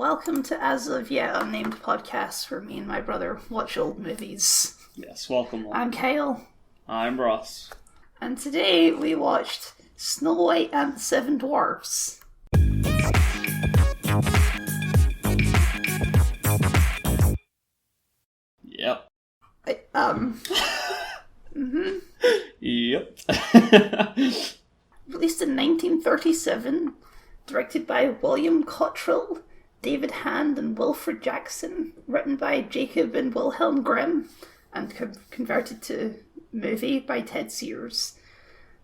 Welcome to As of Yet Unnamed podcast where me and my brother watch old movies. Yes, welcome. I'm Kyle. I'm Ross. And today we watched Snow White and the Seven Dwarfs. Yep. Yep. Released in 1937, directed by William Cottrel, David Hand and Wilfred Jackson, written by Jacob and Wilhelm Grimm, and converted to movie by Ted Sears.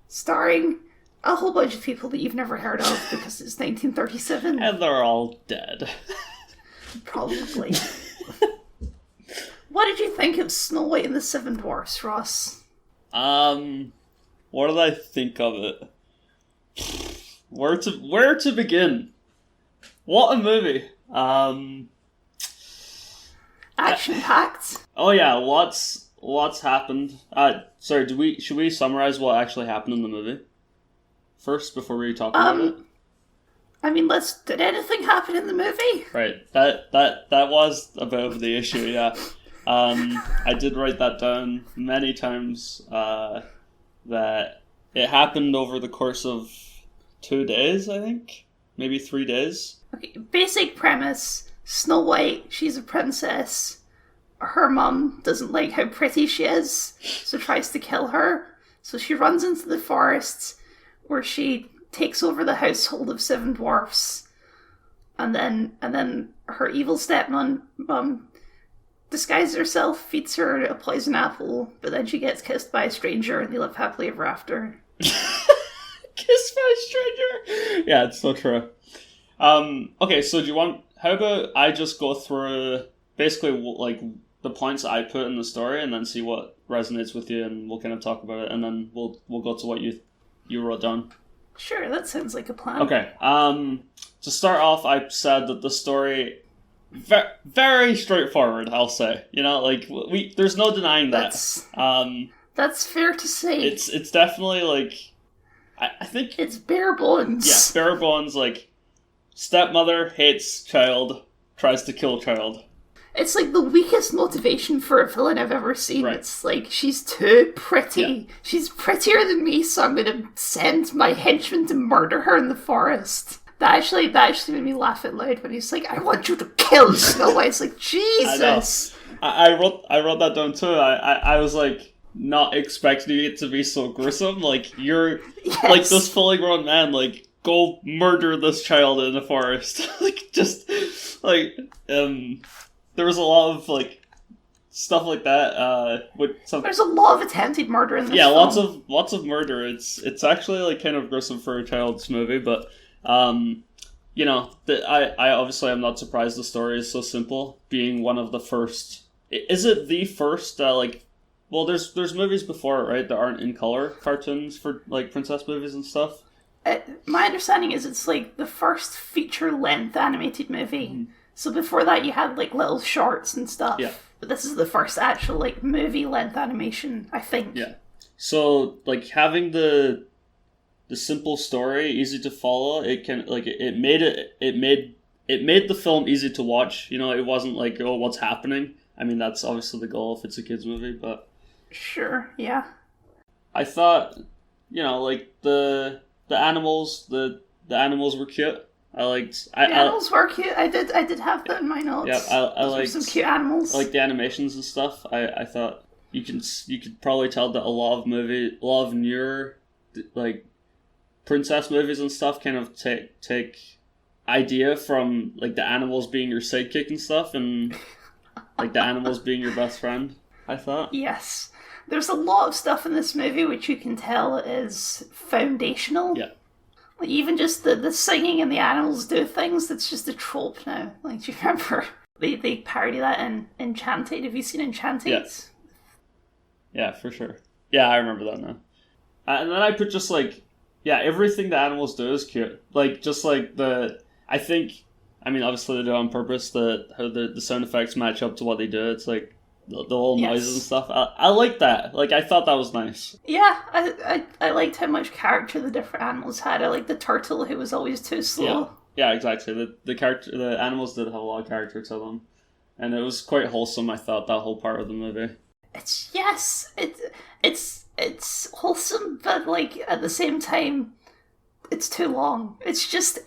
Starring a whole bunch of people that you've never heard of because it's 1937. And they're all dead. Probably. What did you think of Snow White and the Seven Dwarfs, Ross? What did I think of it? Where to begin? What a movie. Action-packed. Oh yeah, lots happened. Sorry, should we summarize what actually happened in the movie first before we talk about it? I mean, did anything happen in the movie? Right. That was a bit of the issue, yeah. I did write that down many times, that it happened over the course of 2 days, I think? Maybe 3 days? Okay, basic premise. Snow White, she's a princess. Her mum doesn't like how pretty she is, so tries to kill her. So she runs into the forest, where she takes over the household of seven dwarfs. And then her evil stepmom disguises herself, feeds her a poison apple, but then she gets kissed by a stranger and they live happily ever after. Kissed by a stranger? Yeah, it's so true. Okay, so how about I just go through basically like the points I put in the story and then see what resonates with you, and we'll kind of talk about it, and then we'll go to what you wrote down. Sure, that sounds like a plan. Okay, to start off, I said that the story very straightforward, I'll say. You know, like there's no denying that. That's fair to say. It's definitely like I think it's bare bones. Yeah, bare bones. Like stepmother hates child, tries to kill child. It's like the weakest motivation for a villain I've ever seen. Right. It's like, she's too pretty. Yeah. She's prettier than me, so I'm going to send my henchman to murder her in the forest. That actually made me laugh out loud when he's like, I want you to kill Snow White. It's like, Jesus. I wrote that down too. I was like, not expecting it to be so gruesome. Like, you're like this fully grown man, like, go murder this child in the forest. Like, just, like, there was a lot of, like, stuff like that. There's a lot of attempted murder in this film. Yeah, lots of murder. It's actually, like, kind of gruesome for a child's movie, but, you know, I obviously am not surprised the story is so simple, being one of the first. Is it the first, well, there's movies before it, right, that aren't in color cartoons for, like, princess movies and stuff? My understanding is it's, like, the first feature-length animated movie. Mm-hmm. So before that you had, like, little shorts and stuff. Yeah. But this is the first actual, like, movie-length animation, I think. Yeah. So, like, having the simple story, easy to follow, it can, like, it made the film easy to watch. You know, it wasn't like, oh, what's happening? I mean, that's obviously the goal if it's a kid's movie, but... Sure, yeah. I thought, you know, like, the animals were cute. The animals were cute. I did have that in my notes. Yeah, I liked some cute animals. I like the animations and stuff. I thought you could probably tell that a lot of newer, like, princess movies and stuff kind of take idea from, like, the animals being your sidekick and stuff, and like the animals being your best friend. I thought. Yes, there's a lot of stuff in this movie which you can tell is foundational. Yeah. Like, even just the singing and the animals do things, that's just a trope now. Like, do you remember? They parody that in Enchanted. Have you seen Enchanted? Yes. Yeah, for sure. Yeah, I remember that now. And then I put just, like, yeah, everything the animals do is cute. Like, just, like, I think, I mean, obviously they do it on purpose, how the sound effects match up to what they do. It's, like, the little noises and stuff. I like that. Like, I thought that was nice. Yeah, I liked how much character the different animals had. I liked the turtle who was always too slow. Yeah, exactly. The animals did have a lot of character to them, and it was quite wholesome. I thought that whole part of the movie. It's wholesome, but like at the same time, it's too long. It's just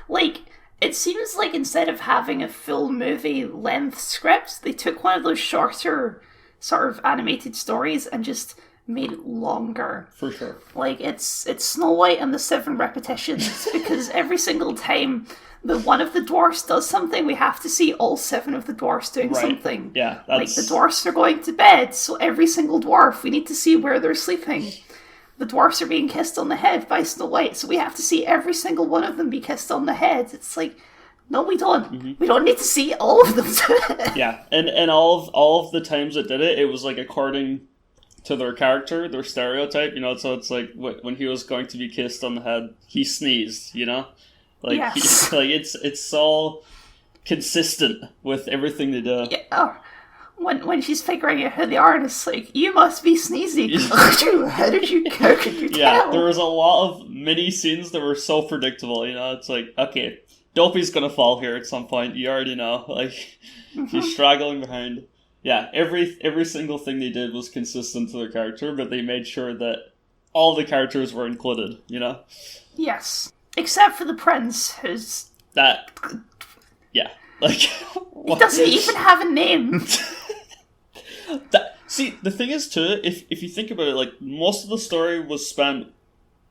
like it seems like instead of having a full movie length script, they took one of those shorter sort of animated stories and just made it longer. For sure. Like it's Snow White and the 7 repetitions because every single time one of the dwarfs does something, we have to see all 7 of the dwarfs doing something. Yeah, like the dwarfs are going to bed, so every single dwarf we need to see where they're sleeping. The dwarfs are being kissed on the head by Snow White, so we have to see every single one of them be kissed on the head. It's like, no, we don't. Mm-hmm. We don't need to see all of them do it. Yeah, and all of the times it did it, it was like according to their character, their stereotype, so it's like when he was going to be kissed on the head, he sneezed, Like, yes. It's all consistent with everything they do. Yeah. When she's figuring out who they are, and it's like, you must be sneezy. How could you tell? Yeah, there was a lot of mini scenes that were so predictable, It's like, okay, Dopey's gonna fall here at some point, you already know. Like, he's straggling behind. Yeah, every single thing they did was consistent to their character, but they made sure that all the characters were included, Yes. Except for the prince, who's... That... Yeah. Like... He doesn't even have a name. See, the thing is, too, if you think about it, like, most of the story was spent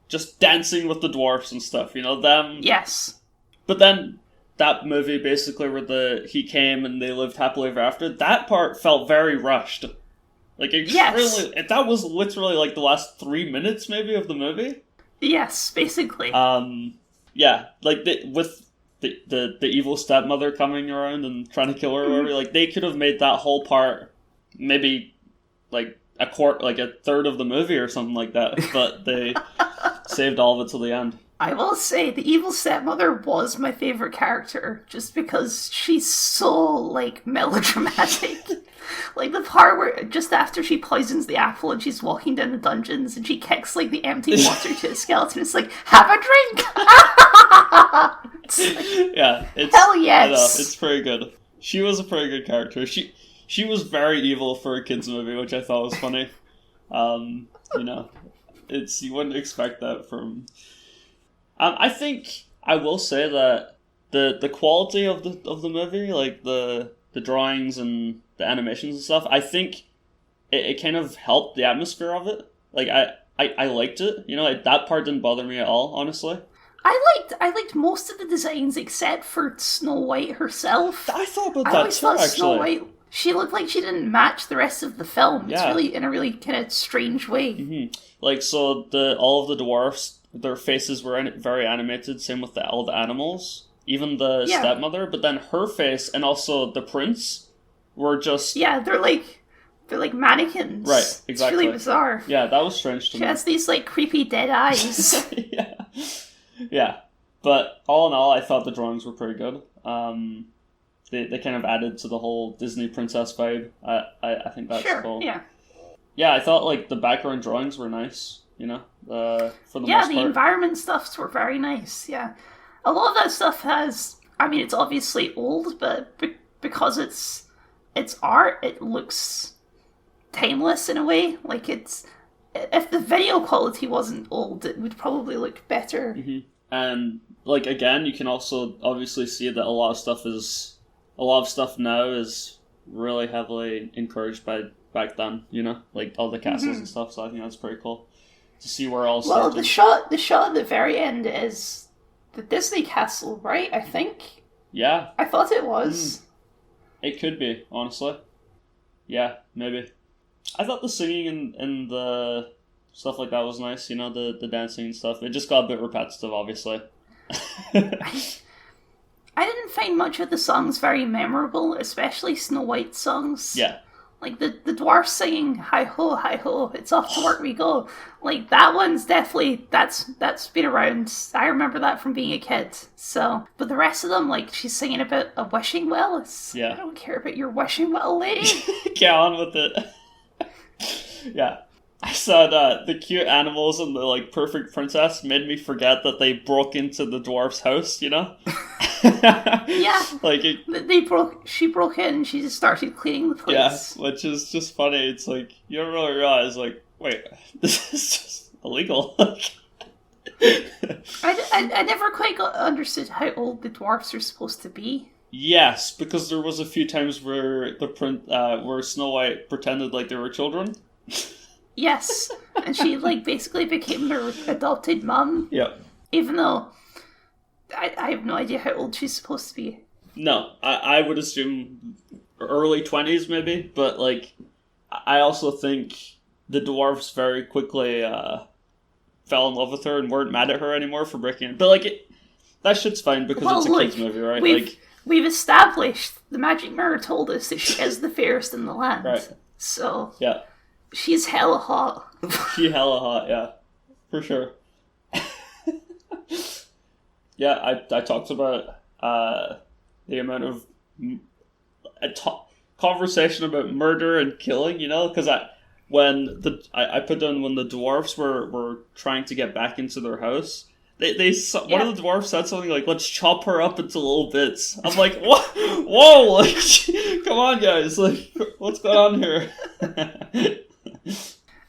just dancing with the dwarfs and stuff, them... Yes. But then... That movie, basically, where he came and they lived happily ever after, that part felt very rushed. Like, that was literally, like, the last 3 minutes, maybe, of the movie. Yes, basically. Yeah, like, with the evil stepmother coming around and trying to kill her or whatever, like, they could have made that whole part maybe, like, a third of the movie or something like that, but they saved all of it till the end. I will say, the evil stepmother was my favourite character, just because she's so, like, melodramatic. Like, the part where, just after she poisons the apple and she's walking down the dungeons and she kicks, like, the empty water to a skeleton, it's like, have a drink! It's like, yeah, hell yes! I know, it's pretty good. She was a pretty good character. She was very evil for a kid's movie, which I thought was funny. You wouldn't expect that from... I think I will say that the quality of the movie, like the drawings and the animations and stuff, I think it kind of helped the atmosphere of it. Like I liked it. That part didn't bother me at all, honestly. I liked most of the designs except for Snow White herself. I thought about that too, actually. Snow White, she looked like she didn't match the rest of the film. Yeah. It's really in a really kind of strange way. Mm-hmm. Like, so all of the dwarfs, their faces were very animated, same with all the animals, even the stepmother, but then her face and also the prince were just... Yeah, they're like mannequins. Right, exactly. It's really bizarre. Yeah, that was strange to me. She has these, like, creepy dead eyes. Yeah. But all in all, I thought the drawings were pretty good. They kind of added to the whole Disney princess vibe. I think that's cool. Yeah. Yeah, I thought, like, the background drawings were nice, for the most part. Yeah, the environment stuffs were very nice, yeah. A lot of that stuff it's obviously old, but because it's art, it looks timeless in a way. Like, if the video quality wasn't old, it would probably look better. Mm-hmm. And, like, again, you can also obviously see that a lot of stuff now is really heavily encouraged by back then, like all the castles and stuff, so I think that's pretty cool to see where all started. Well, the shot at the very end is the Disney castle, right? I think. Yeah. I thought it was. It could be, honestly. Yeah, maybe. I thought the singing and the stuff like that was nice, the dancing and stuff. It just got a bit repetitive, obviously. I didn't find much of the songs very memorable, especially Snow White's songs. Yeah. Like, the dwarfs singing, hi ho, it's off to work we go. Like, that one's definitely, that's been around. I remember that from being a kid. So, but the rest of them, like, she's singing about a wishing well. I don't care about your wishing well, lady. Get on with it. Yeah. I said the cute animals and the like perfect princess made me forget that they broke into the dwarf's house. You know? Yeah. Like She broke in. And she just started cleaning the place. Yeah, which is just funny. It's like you don't really realize, like, wait, this is just illegal. I never quite understood how old the dwarfs are supposed to be. Yes, because there was a few times where where Snow White pretended like they were children. Yes, and she like basically became their adopted mum. Yeah. Even though I have no idea how old she's supposed to be. No, I would assume early 20s maybe, but like I also think the dwarves very quickly fell in love with her and weren't mad at her anymore for breaking in. But like that shit's fine because it's a kids movie, right? We've established the magic mirror told us that she is the fairest in the land. Right. So yeah. She's hella hot. She hella hot, yeah. For sure. Yeah, I talked about the amount of conversation about murder and killing, you know, because I put down when the dwarfs were trying to get back into their house. One of the dwarfs said something like, "Let's chop her up into little bits." I'm like, "What? Whoa! Like, come on, guys! Like, what's going on here?"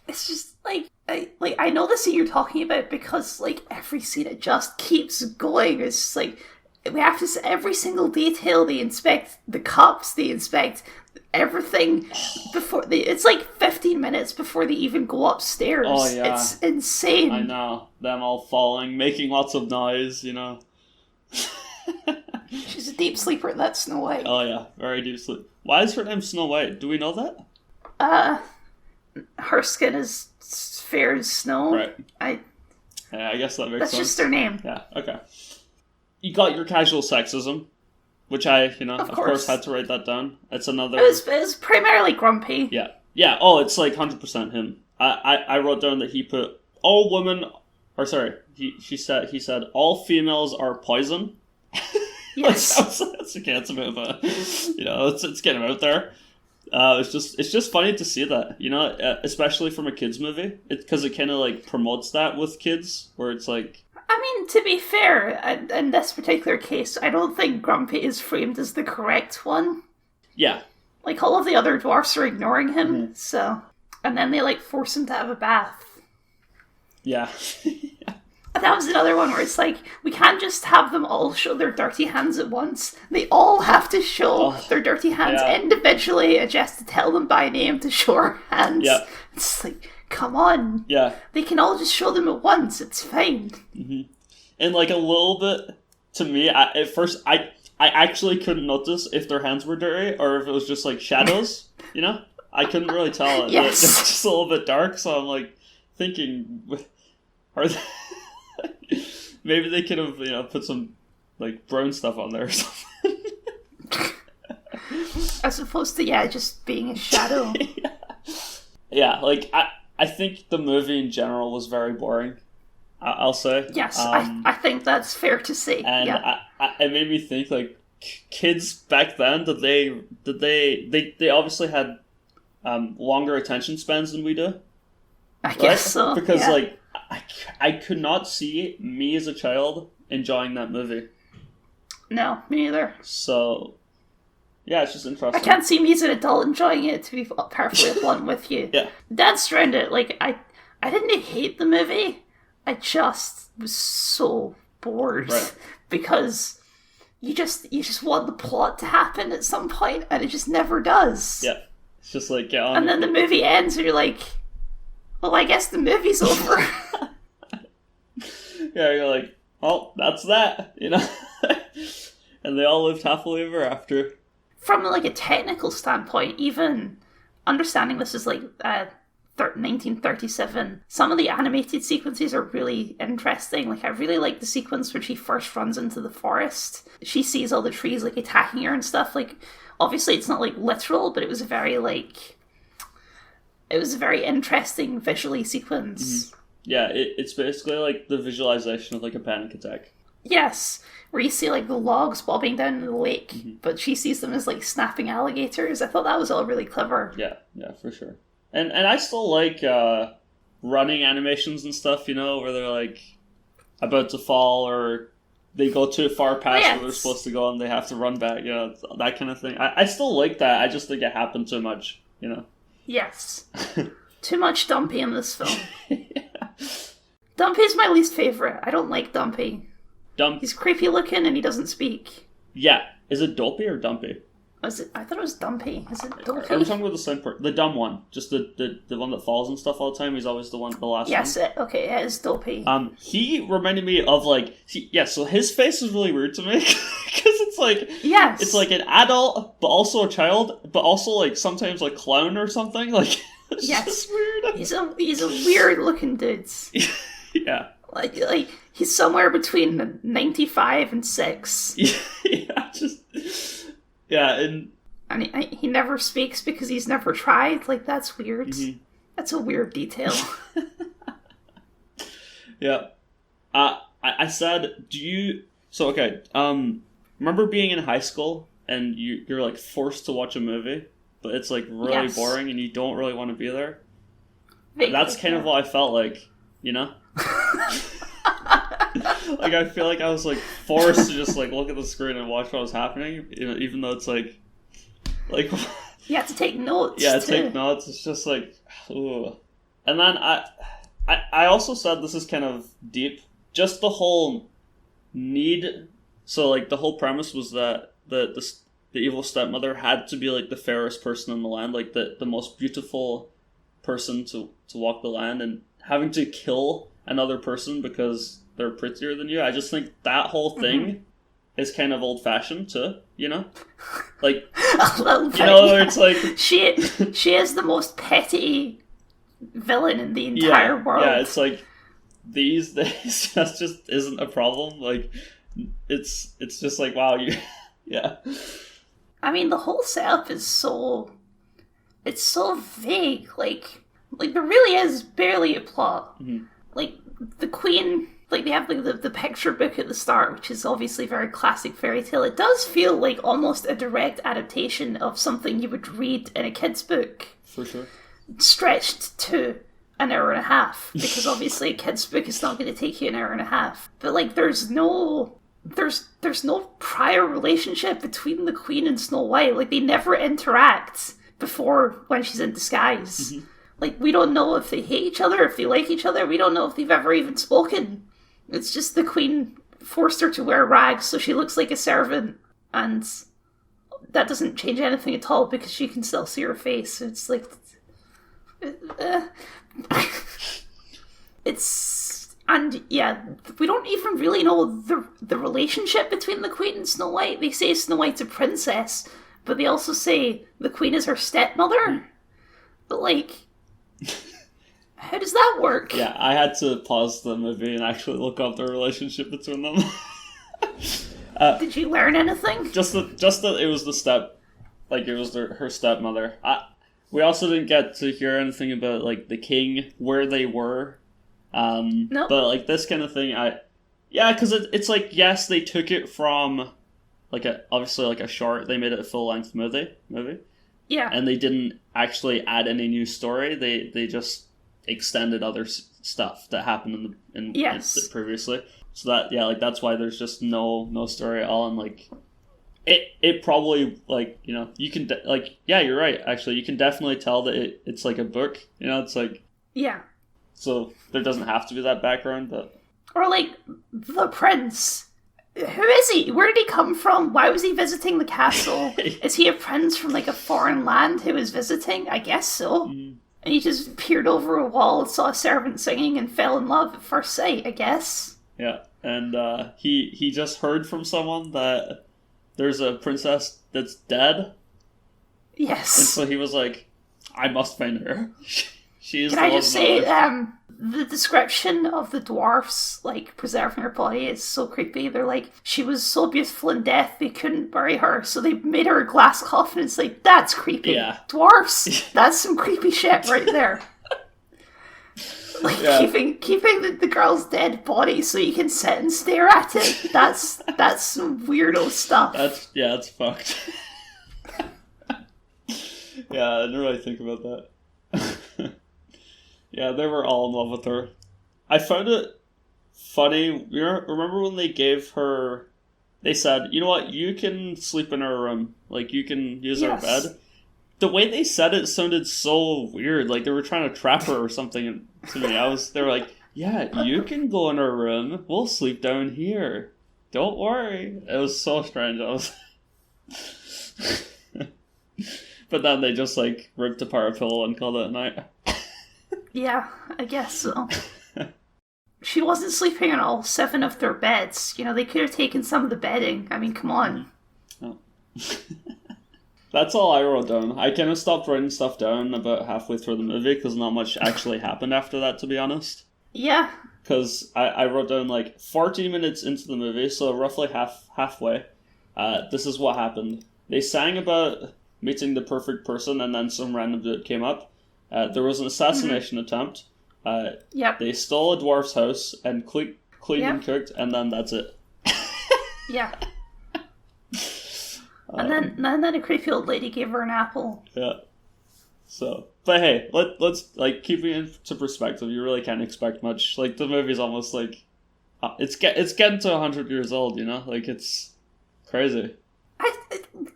It's just like I know the scene you're talking about because like every scene it just keeps going. It's just like we have to every single detail. They inspect the cups. They inspect everything before they. It's like 15 minutes before they even go upstairs. Oh yeah, it's insane. I know them all falling, making lots of noise. You know. She's a deep sleeper. That's Snow White. Oh yeah, very deep sleep. Why is her name Snow White? Do we know that? Her skin is fair as snow. Right. I guess that makes sense. That's just her name. Yeah, okay. You got your casual sexism, which I, of course had to write that down. It's another... It was primarily Grumpy. Yeah. Yeah, oh, it's like 100% him. I wrote down that he put all women... Or sorry, he said all females are poison. Yes. That's a bit of a... it's getting out there. It's just funny to see that, especially from a kids movie, because it kind of like promotes that with kids, where it's like. I mean, to be fair, in this particular case, I don't think Grumpy is framed as the correct one. Yeah. Like all of the other dwarfs are ignoring him, so, and then they like force him to have a bath. Yeah. That was another one where it's like, we can't just have them all show their dirty hands at once. They all have to show their dirty hands individually, and just to tell them by name to show our hands. Yeah. It's like, come on. Yeah. They can all just show them at once. It's fine. Mm-hmm. And like a little bit, to me, at first, I actually couldn't notice if their hands were dirty or if it was just like shadows, I couldn't really tell it. Yes. It's just a little bit dark, so I'm like thinking, are they... Maybe they could have, put some, like, brown stuff on there or something. As opposed to, just being a shadow. Yeah, like, I think the movie in general was very boring, I'll say. Yes, I think that's fair to say. And it made me think, like, kids back then, they obviously had longer attention spans than we do. I guess so. Because, like, I could not see me as a child enjoying that movie. No, me neither. So, yeah, it's just interesting. I can't see me as an adult enjoying it, to be perfectly blunt with you. Yeah. That's around it. Like, I didn't hate the movie. I just was so bored. Right. Because you just want the plot to happen at some point, and it just never does. Yeah. It's just like, get on. And then the movie ends, and you're like, well, I guess the movie's over. Yeah, you're like, oh, that's that, And they all lived happily ever after. From like a technical standpoint, even understanding this is like 1937, some of the animated sequences are really interesting. Like, I really like the sequence where she first runs into the forest. She sees all the trees like attacking her and stuff. Like, obviously it's not like literal, but it was a very interesting visually sequence. Mm-hmm. Yeah, it's basically like the visualization of like a panic attack. Yes, where you see like the logs bobbing down in the lake, but she sees them as like snapping alligators. I thought that was all really clever. Yeah, for sure. And I still like, running animations and stuff, you know, where they're like about to fall or they go too far past where they're supposed to go and they have to run back, you know, that kind of thing. I still like that. I just think it happened too much, you know. Yes. Too much Dumpy in this film. Yeah. Dumpy's my least favourite. I don't like Dumpy. He's creepy looking and he doesn't speak. Yeah. Is it Dopey or Dumpy? I thought it was Dumpy. Is it Dopey? Are we talking about the same part? The dumb one. Just the one that falls and stuff all the time. He's always the last one. Yes, it is Dopey. He reminded me of so his face is really weird to me. Because it's like... Yes. It's like an adult, but also a child, but also like sometimes like clown or something. Like, it's just weird. He's a weird looking dude. Yeah. Like he's somewhere between 95 and 6. And he never speaks because he's never tried. Like, that's weird. Mm-hmm. That's a weird detail. Yeah. I said, remember being in high school and you're like forced to watch a movie, but it's like really boring and you don't really want to be there? That's kind of what I felt like, you know? Like, I feel like I was like forced to just like look at the screen and watch what was happening, you know, even though it's like you have to take notes. Yeah, take notes. It's just like, ooh. And then I also said, this is kind of deep, just the whole need. So like the whole premise was that the evil stepmother had to be like the fairest person in the land, like the most beautiful person to walk the land, and having to kill another person because they're prettier than you. I just think that whole thing is kind of old-fashioned too, you know? Like, you know, it's like... She is the most petty villain in the entire world. Yeah, it's like, these days, that just isn't a problem. Like, it's just like, wow, yeah. I mean, the whole setup is it's so vague. Like there really is barely a plot. Mm-hmm. Like, the Queen... Like, they have like the picture book at the start, which is obviously a very classic fairy tale. It does feel like almost a direct adaptation of something you would read in a kid's book. For sure. Stretched to an hour and a half, because obviously a kid's book is not going to take you an hour and a half. But like, there's no prior relationship between the Queen and Snow White. Like, they never interact before when she's in disguise. Mm-hmm. Like, we don't know if they hate each other, if they like each other. We don't know if they've ever even spoken. It's just the Queen forced her to wear rags so she looks like a servant, and that doesn't change anything at all because she can still see her face. It's like... And yeah, we don't even really know the relationship between the Queen and Snow White. They say Snow White's a princess, but they also say the Queen is her stepmother. But like... How does that work? Yeah, I had to pause the movie and actually look up the relationship between them. Did you learn anything? Just that it was it was her stepmother. We also didn't get to hear anything about like the king, where they were. Nope. But like this kind of thing, because it's like, yes, they took it from like obviously like a short. They made it a full length movie. Yeah. And they didn't actually add any new story. They just extended other stuff that happened in previously. So that that's why there's just no story at all. And like it probably, like, you know, you can you're right, actually. You can definitely tell that it's like a book, you know. It's like, yeah, so there doesn't have to be that background. But or like the prince, who is he? Where did he come from? Why was he visiting the castle? Is he a prince from like a foreign land who was visiting? I guess so. And he just peered over a wall, saw a servant singing, and fell in love at first sight, I guess. Yeah, and he just heard from someone that there's a princess that's dead. Yes. And so he was like, I must find her. She is. Can I just say, the description of the dwarfs, like, preserving her body is so creepy. They're like, she was so beautiful in death, they couldn't bury her, so they made her a glass coffin. It's like, that's creepy. Yeah. Dwarfs, that's some creepy shit right there. Like, keeping the girl's dead body so you can sit and stare at it. That's some weirdo stuff. That's fucked. Yeah, I didn't really think about that. Yeah, they were all in love with her. I found it funny. Remember when they gave her... They said, you know what, you can sleep in our room. Like, you can use our bed. The way they said it sounded so weird. Like, they were trying to trap her or something to me. They were like, yeah, you can go in our room. We'll sleep down here. Don't worry. It was so strange. But then they just, like, ripped apart a pillow and called it a night. Yeah, I guess so. She wasn't sleeping on all 7 of their beds. You know, they could have taken some of the bedding. I mean, come on. Oh. That's all I wrote down. I kind of stopped writing stuff down about halfway through the movie because not much actually happened after that, to be honest. Yeah. Because I wrote down, like, 14 minutes into the movie, so roughly halfway, this is what happened. They sang about meeting the perfect person, and then some random dude came up. There was an assassination attempt. Yep. They stole a dwarf's house and cleaned and cooked, and then that's it. Yeah. And then a creepy old lady gave her an apple. Yeah. So, but hey, let's like keeping it into perspective. You really can't expect much. Like the movie's almost like it's getting to 100 years old. You know, like it's crazy.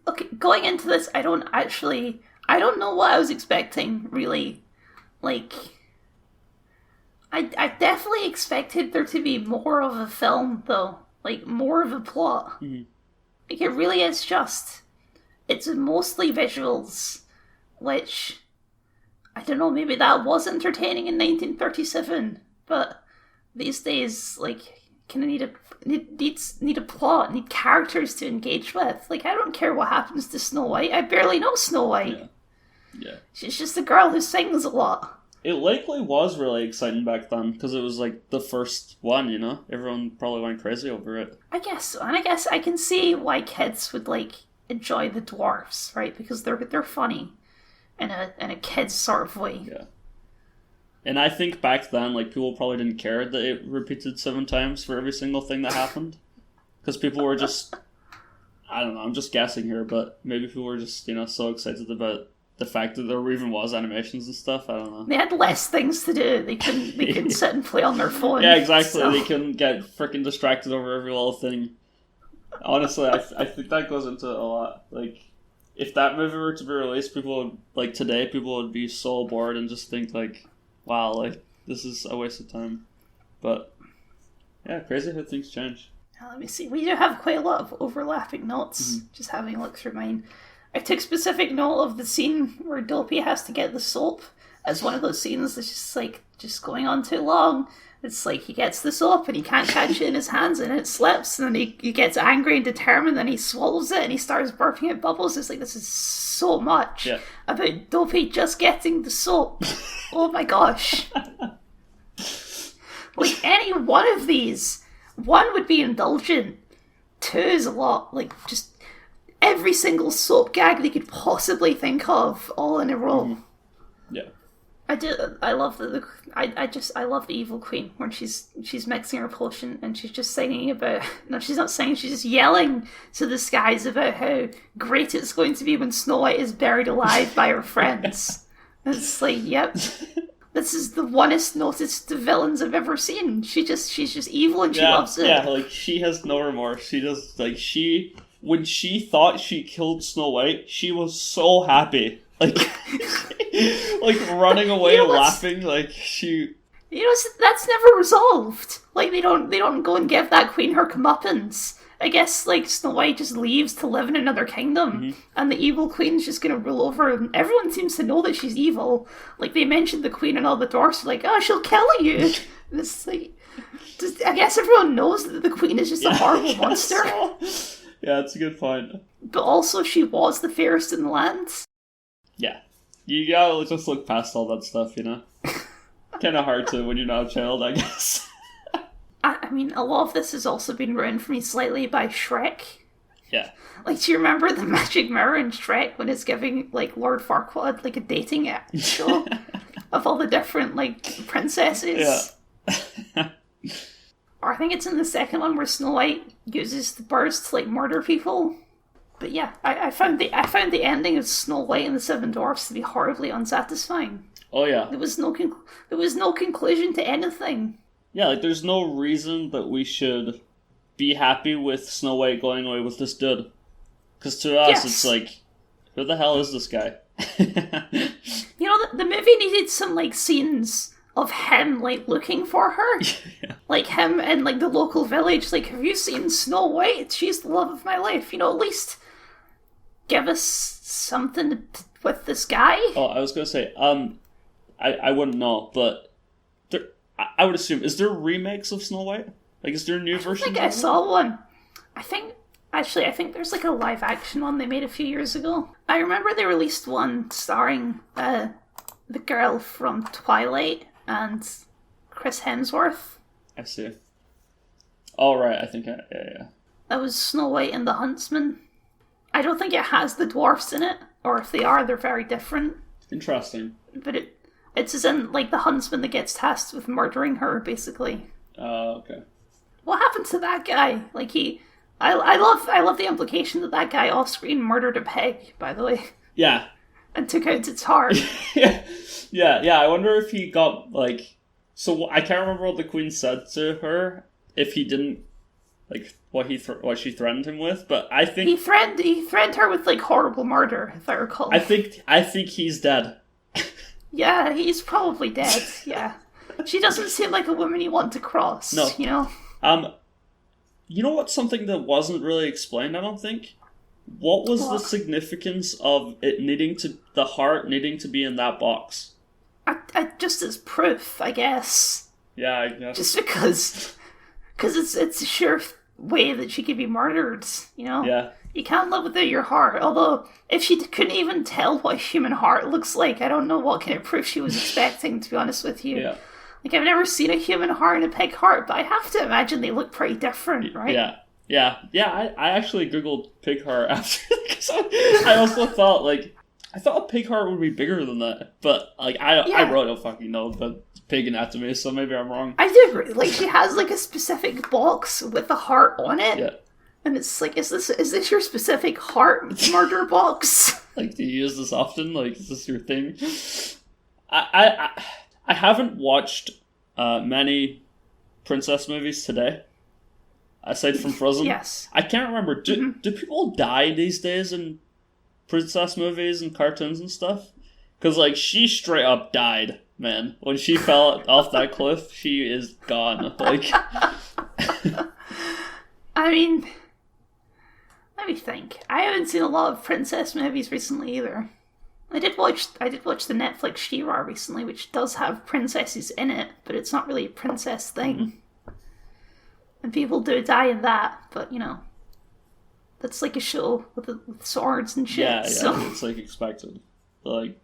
Okay, going into this, I don't know what I was expecting really. Like, I definitely expected there to be more of a film though, like more of a plot. Mm-hmm. Like it really is it's mostly visuals, which, I don't know, maybe that was entertaining in 1937, but these days, like, kind of need a plot, need characters to engage with. Like, I don't care what happens to Snow White. I barely know Snow White. Yeah. She's just a girl who sings a lot. It likely was really exciting back then, because it was, like, the first one, you know? Everyone probably went crazy over it. I guess so, and I guess I can see why kids would, like, enjoy the Dwarfs, right? Because they're funny in a kid's sort of way. Yeah. And I think back then, like, people probably didn't care that it repeated 7 times for every single thing that happened. Because people were just... I don't know, I'm just guessing here, but maybe people were just, you know, so excited about the fact that there even was animations and stuff. I don't know. They had less things to do. They couldn't sit and play on their phone. Yeah, exactly. So. They couldn't get freaking distracted over every little thing. Honestly, I think that goes into it a lot. Like, if that movie were to be released, people would be so bored and just think, like, wow, like, this is a waste of time. But, yeah, crazy how things change. Now, let me see. We do have quite a lot of overlapping notes, just having a look through mine. I took specific note of the scene where Dopey has to get the soap as one of those scenes that's just, like, just going on too long. It's like he gets the soap and he can't catch it in his hands and it slips, and then he gets angry and determined and he swallows it and he starts burping at bubbles. It's like, this is so much about Dopey just getting the soap. Oh my gosh. Like, any one of these, 1 would be indulgent, 2 is a lot. Like, just every single soap gag they could possibly think of, all in a row. Yeah. I love I love the evil queen when she's mixing her potion and she's just singing about, no, she's not singing, she's just yelling to the skies about how great it's going to be when Snow White is buried alive by her friends. And it's like, yep, this is the onest noticed villains I've ever seen. She's just evil and she loves it. Yeah, like, she has no remorse. She just, like, when she thought she killed Snow White, she was so happy. Like, like running away, laughing, like she. You know, that's never resolved. Like, they don't go and give that queen her comeuppance. I guess, like, Snow White just leaves to live in another kingdom, and the evil queen's just gonna rule over, and everyone seems to know that she's evil. Like, they mentioned the queen and all the dwarfs are like, oh, she'll kill you. And it's like, I guess everyone knows that the queen is just a horrible monster. So. Yeah, that's a good point. But also, she was the fairest in the land. Yeah. You gotta just look past all that stuff, you know? Kind of hard to when you're not a child, I guess. I mean, a lot of this has also been ruined for me slightly by Shrek. Yeah. Like, do you remember the magic mirror in Shrek when it's giving, like, Lord Farquaad, like, a dating show of all the different, like, princesses? Yeah. Or I think it's in the second one where Snow White uses the birds to, like, murder people. But yeah, I found the ending of Snow White and the 7 Dwarfs to be horribly unsatisfying. Oh yeah. There was no conclusion to anything. Yeah, like there's no reason that we should be happy with Snow White going away with this dude. Because to us, It's like, who the hell is this guy? You know, the movie needed some, like, scenes of him, like, looking for her. Yeah. Like, him in, like, the local village. Like, have you seen Snow White? She's the love of my life. You know, at least give us something with this guy. Oh, I was going to say, I wouldn't know, but I would assume, is there remakes of Snow White? Like, is there new versions? I think I saw one. I think there's like a live action one they made a few years ago. I remember they released one starring the girl from Twilight and Chris Hemsworth. I see. Oh, right, I think yeah. That was Snow White and the Huntsman. I don't think it has the dwarfs in it, or if they are, they're very different. Interesting. But it's as in, like, the huntsman that gets tasked with murdering her, basically. Oh, okay. What happened to that guy? Like, I love the implication that guy off-screen murdered a pig, by the way. Yeah. And took out its heart. Yeah, I wonder if he got, like... So, I can't remember what the Queen said to her, if he didn't, like, what she threatened him with, but I think... He threatened her with, like, horrible murder, if I recall. I think he's dead. Yeah, he's probably dead, yeah. She doesn't seem like a woman you want to cross, no. You know? You know what's something that wasn't really explained, I don't think? What was the significance of the heart needing to be in that box? I just as proof, I guess. Yeah, I guess. Just because it's a sure way that she could be murdered, you know? Yeah. You can't live without your heart, although if she couldn't even tell what a human heart looks like, I don't know what kind of proof she was expecting, to be honest with you. Yeah. Like, I've never seen a human heart and a pig heart, but I have to imagine they look pretty different, right? Yeah. I actually googled pig heart after, because I also thought, like, I thought a pig heart would be bigger than that, but, like, I really don't fucking know the pig anatomy, so maybe I'm wrong. I do agree. Like, she has, like, a specific box with a heart on it. Yeah. And it's like, is this your specific heart murder box? Like, do you use this often? Like, is this your thing? I haven't watched many princess movies today, aside from Frozen. Yes. I can't remember. Do people die these days in princess movies and cartoons and stuff? Because, like, she straight up died, man. When she fell off that cliff, she is gone. Like, I mean, let me think. I haven't seen a lot of princess movies recently either. I did watch the Netflix She-Ra recently, which does have princesses in it, but it's not really a princess thing. And people do die in that, but, you know, that's like a show with swords and shit. yeah, so. It's like expected. But, like,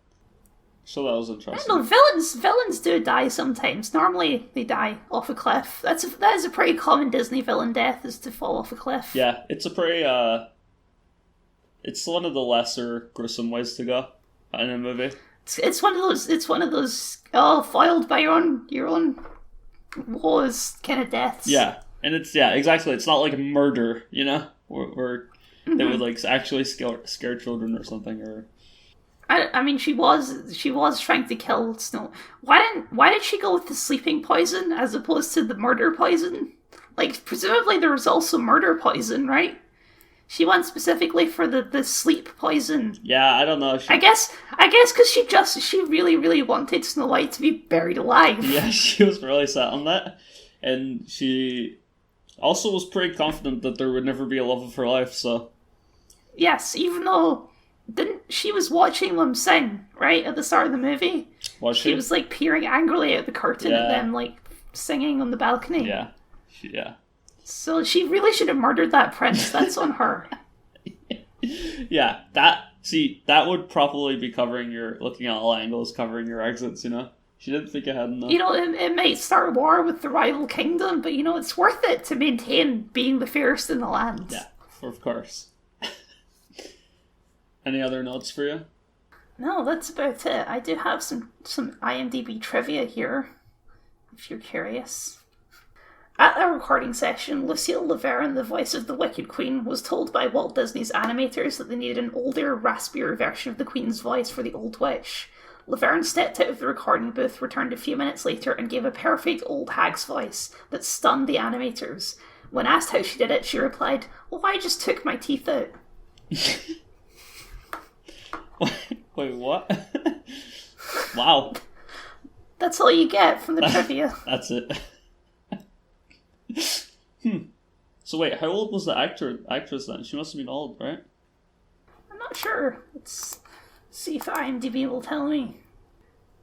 so that was interesting. I don't know, villains do die sometimes. Normally they die off a cliff. That is a pretty common Disney villain death, is to fall off a cliff. Yeah, it's a pretty it's one of the lesser gruesome ways to go in a movie. It's one of those foiled by your own woes kind of deaths. Yeah. And exactly. It's not like murder, you know? Where they would, like, actually scare children or something, or... I mean, she was trying to kill Snow. Why did she go with the sleeping poison as opposed to the murder poison? Like, presumably there was also murder poison, right? She went specifically for the sleep poison. Yeah, I don't know. I guess because she really, really wanted Snow White to be buried alive. Yeah, she was really set on that. And she also was pretty confident that there would never be a love of her life, so... Yes, even though... She was watching them sing, right, at the start of the movie? Was she? She was, like, peering angrily at the curtain at them, like, singing on the balcony. Yeah. So she really should have murdered that prince. That's on her. Yeah, that would probably be looking at all angles, covering your exits, you know? She didn't think ahead enough. You know, it might start a war with the rival kingdom, but, you know, it's worth it to maintain being the fairest in the land. Yeah, of course. Any other notes for you? No, that's about it. I do have some IMDb trivia here, if you're curious. At a recording session, Lucille Verne, the voice of the Wicked Queen, was told by Walt Disney's animators that they needed an older, raspier version of the Queen's voice for the Old Witch. Laverne stepped out of the recording booth, returned a few minutes later, and gave a perfect old hag's voice that stunned the animators. When asked how she did it, she replied, "Well, I just took my teeth out." Wait, what? Wow. That's all you get from the trivia. That's it. So wait, how old was the actress then? She must have been old, right? I'm not sure. Let's see if IMDb will tell me.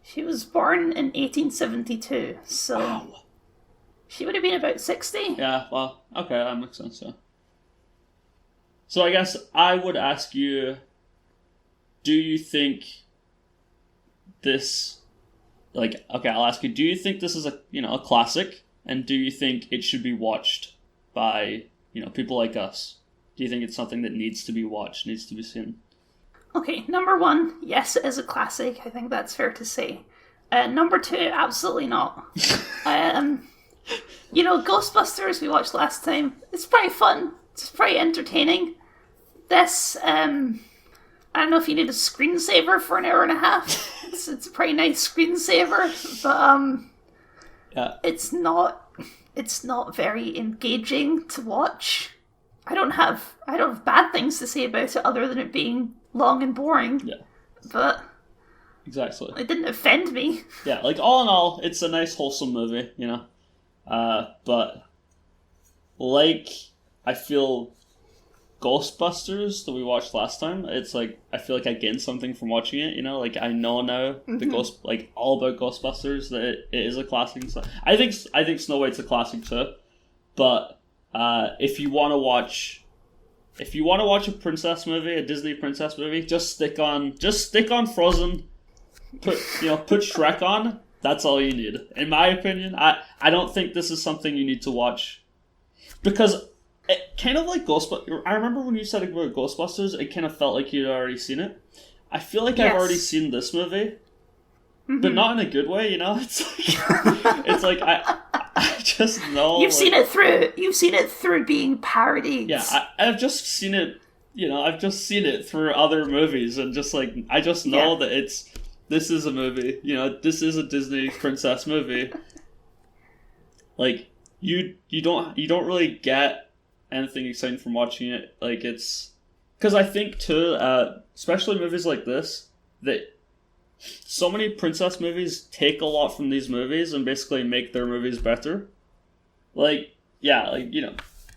She was born in 1872, so Wow. She would have been about 60. Yeah, well, okay, that makes sense, yeah. So I guess I would ask you, do you think this, like, okay, I'll ask you, do you think this is a classic? And do you think it should be watched by, people like us? Do you think it's something that needs to be watched, needs to be seen? Okay, number one, yes, it is a classic. I think that's fair to say. Number two, absolutely not. Ghostbusters we watched last time, it's pretty fun. It's pretty entertaining. This, I don't know if you need a screensaver for an hour and a half. It's a pretty nice screensaver, but yeah. It's not very engaging to watch. I don't have bad things to say about it other than it being long and boring. Yeah. But exactly. It didn't offend me. Yeah, like all in all, it's a nice wholesome movie, but like I feel Ghostbusters that we watched last time, it's like I feel like I gained something from watching it, like I know now the all about Ghostbusters, that it is a classic. So I think Snow White's a classic too. But if you want to watch a princess movie, a Disney princess movie, just stick on Frozen. Put Shrek on. That's all you need, in my opinion. I don't think this is something you need to watch, because it kind of like Ghostbusters. I remember when you said about Ghostbusters, it kind of felt like you'd already seen it. I feel like I've already seen this movie, but not in a good way. It's like I just know you've seen it through being parodied. Yeah, I've just seen it. I've just seen it through other movies, and just like I just know that this is a movie. This is a Disney princess movie. Like you don't really get anything exciting from watching it. Like it's because I think too, especially movies like this, that so many princess movies take a lot from these movies and basically make their movies better.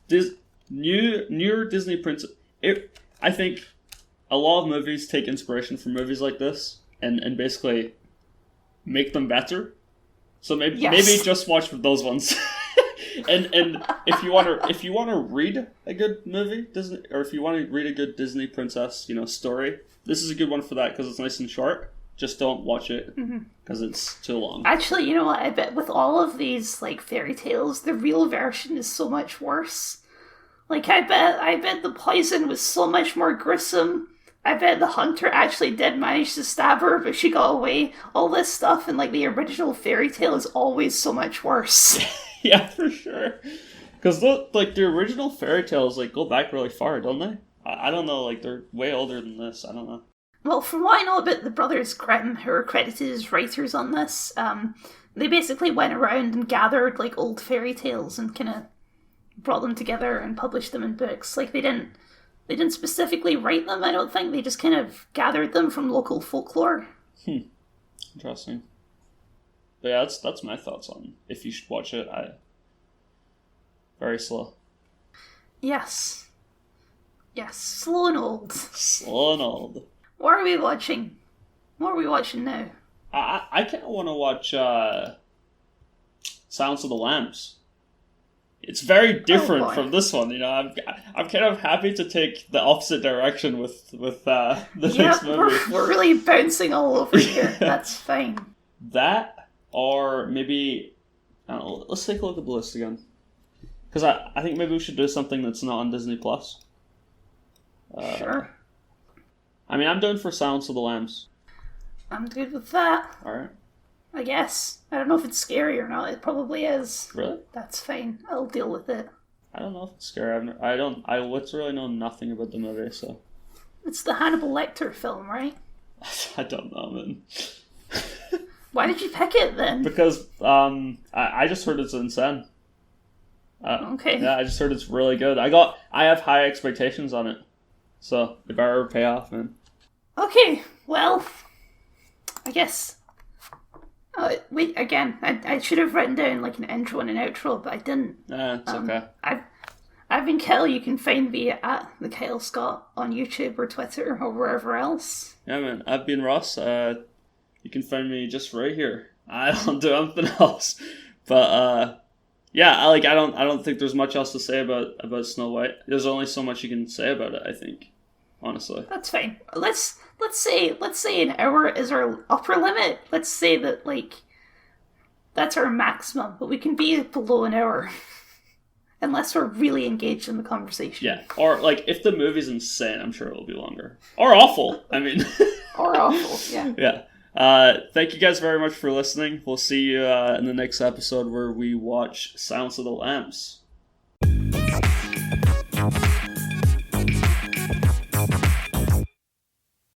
This newer Disney princess. I think a lot of movies take inspiration from movies like this and basically make them better. So maybe just watch those ones. and if you want to read a good movie Disney, or if you want to read a good Disney princess story, this is a good one for that, because it's nice and short. Just don't watch it because it's too long. Actually, you know what? I bet with all of these like fairy tales, the real version is so much worse. Like I bet the poison was so much more gruesome. I bet the hunter actually did manage to stab her, but she got away. All this stuff in like the original fairy tale is always so much worse. Yeah, for sure. Because the original fairy tales go back really far, don't they? I don't know. They're way older than this. I don't know. Well, from what I know about the brothers Grimm, who are credited as writers on this, they basically went around and gathered old fairy tales and kind of brought them together and published them in books. They didn't specifically write them, I don't think. They just kind of gathered them from local folklore. Interesting. But yeah, that's my thoughts on if you should watch it. Very slow. Yes, slow and old. Slow and old. What are we watching? What are we watching now? I kind of want to watch Silence of the Lambs. It's very different from this one, I'm kind of happy to take the opposite direction with the next movie. We're really bouncing all over here. That's fine. That, or maybe, I don't know, let's take a look at the list again. Because I think maybe we should do something that's not on Disney+. Sure. I'm down for Silence of the Lambs. I'm good with that. Alright. I guess. I don't know if it's scary or not. It probably is. Really? That's fine. I'll deal with it. I don't know if it's scary. I literally know nothing about the movie, so. It's the Hannibal Lecter film, right? I don't know, man. Why did you pick it then? Because I just heard it's insane. Okay. Yeah, I just heard it's really good. I have high expectations on it, so it better pay off, man. Okay, well, I guess. Wait, again, I should have written down like an intro and an outro, but I didn't. It's okay. I've been Kyle. You can find me at the Kyle Scott on YouTube or Twitter or wherever else. Yeah, man. I've been Ross. You can find me just right here. I don't do anything else, but yeah, I don't think there's much else to say about Snow White. There's only so much you can say about it, I think, honestly. That's fine. Let's say an hour is our upper limit. Let's say that like that's our maximum, but we can be below an hour. Unless we're really engaged in the conversation. Yeah, or like if the movie's insane, I'm sure it'll be longer. Or awful, I mean. Or awful, yeah. Yeah. Thank you guys very much for listening. We'll see you in the next episode where we watch Silence of the Lambs.